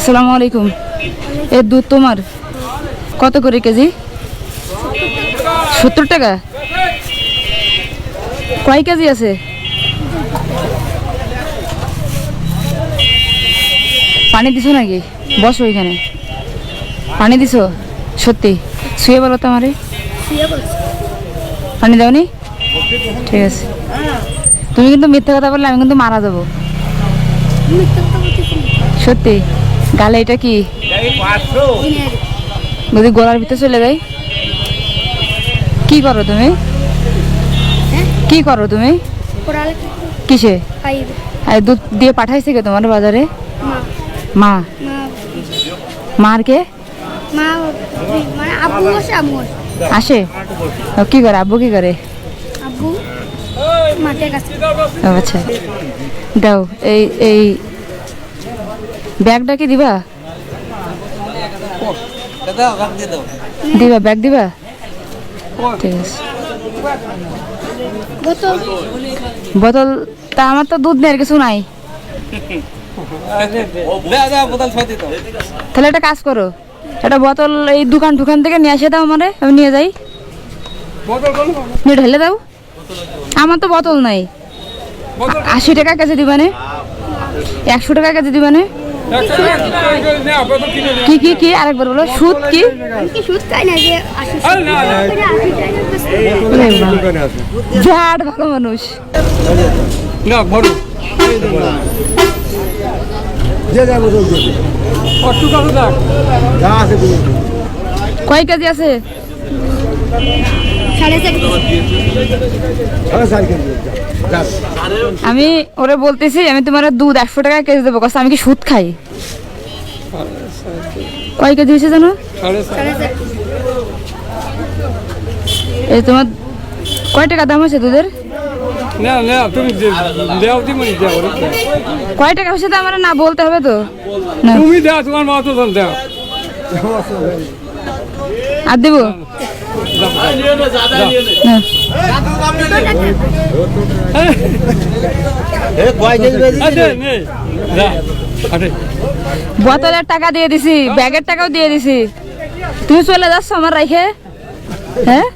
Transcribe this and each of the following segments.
আসসালামু আলাইকুম। এর দুধ তোমার কত করে কেজি? 70 টাকা। কয় কেজি আছে? পানি দিছো নাকি? বসো এখানে। পানি দিছো? সত্যি শুয়ে বলো তো আমারে। পানি দাওনি? ঠিক আছে। তুমি কিন্তু মিথ্যা কথা বললে আমি কিন্তু মারা যাবো। সত্যি? গালে এটা কি? যদি গলার ভিতরে চলে যায়? কি করো তুমি? কি করো তুমি? কিসে? আর দুধ দিয়ে পাঠাইছে কে তোমার বাজারে? মা। মার কে? আসে? কি করে আব্বু? কি করে? আচ্ছা দাও। এই এই ব্যাগটা কি দিবা? দিবা ব্যাগ দিবা? ঠিক আছে। বোতল তা আমার তো দুধ নেই, কিছু নাই। তাহলে একটা কাজ করো, একটা বোতল এই দোকান থেকে নিয়ে আসে দাও আমারে, আমি নিয়ে যাই। নিয়ে ঢেলে দাও। আমার তো বোতল নাই। 80 টাকা কেজি দিবানে? 100 টাকা কেজি দিবানে? কি কি কি আরেকবার বলো। সুদ কি? ঝাড় ভালো মানুষ। কয় কেজি আছে? আমি ওরে বলতেছি আমি তোমার দুধ 100 টাকা কেজি দেবো। আমি কি সুদ খাই? কয় কেজি হয়েছে জানো? এই তোমার কয় টাকা দাম হয়েছে দুধের? কয় টাকা হয়েছে তো আমার না বলতে হবে তো। আর দেবো? বোতলের টাকা দিয়ে দিছি, ব্যাগের টাকাও দিয়ে দিছি। তুমি চলে যাচ্ছ আমার রাইখে? হ্যাঁ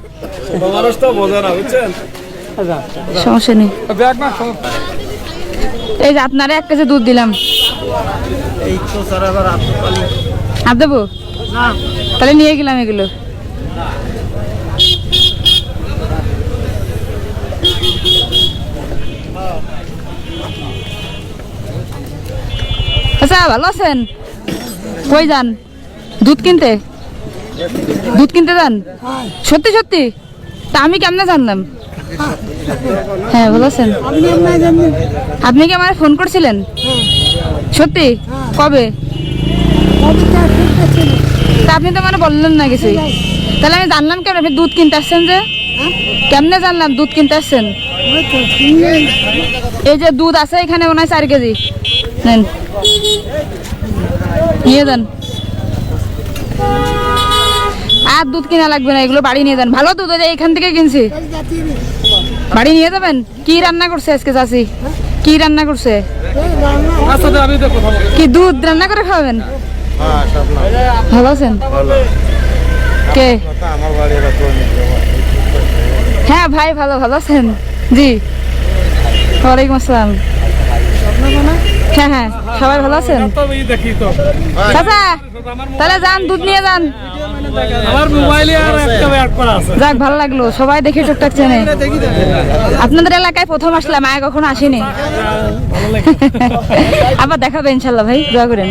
সমস্যা নেই। এই যে আপনারা 1 কেজি দুধ দিলাম। আর দেবো? তাহলে নিয়ে গেলাম এগুলো। আচ্ছা ভালো আছেন? কই যান দুধ কিনতে? দুধ কিনতে যান? সত্যি সত্যি? তা আমি কেমনে জানলাম? হ্যাঁ ভালো আছেন। আপনি কি আমার ফোন করছিলেন? সত্যি? কবে? তা আপনি তো মানে বললেন না কিছুই। তাহলে আমি জানলাম কেমন আপনি দুধ কিনতে আসছেন? যে কেমনে জানলাম দুধ কিনতে আসছেন? এই যে দুধ আছে এখানে মনে হয় 4 কেজি। নেন নিয়ে যান। আর দুধ কিনা লাগবে না, এগুলো বাড়ি নিয়ে যান। ভালো দুধ এখান থেকে কিনছি। বাড়ি নিয়ে যাবেন। কি রান্না করছে আজকে চাচি? কি রান্না করছে? কি দুধ রান্না করে খাওয়াবেন? ভালো আছেন? কে? হ্যাঁ ভাই ভালো আছেন? জি ওয়ালাইকুম আসসালাম। হ্যাঁ হ্যাঁ সবাই ভালো আছেন? চাচা তাহলে যান দুধ নিয়ে যান। যাক ভালো লাগলো, সবাই দেখে টুকটাক চেনে। আপনাদের এলাকায় প্রথম আসলাম, আগে কখনো আসিনি। আবার দেখাবে ইনশাল্লাহ ভাই, দোয়া করেন।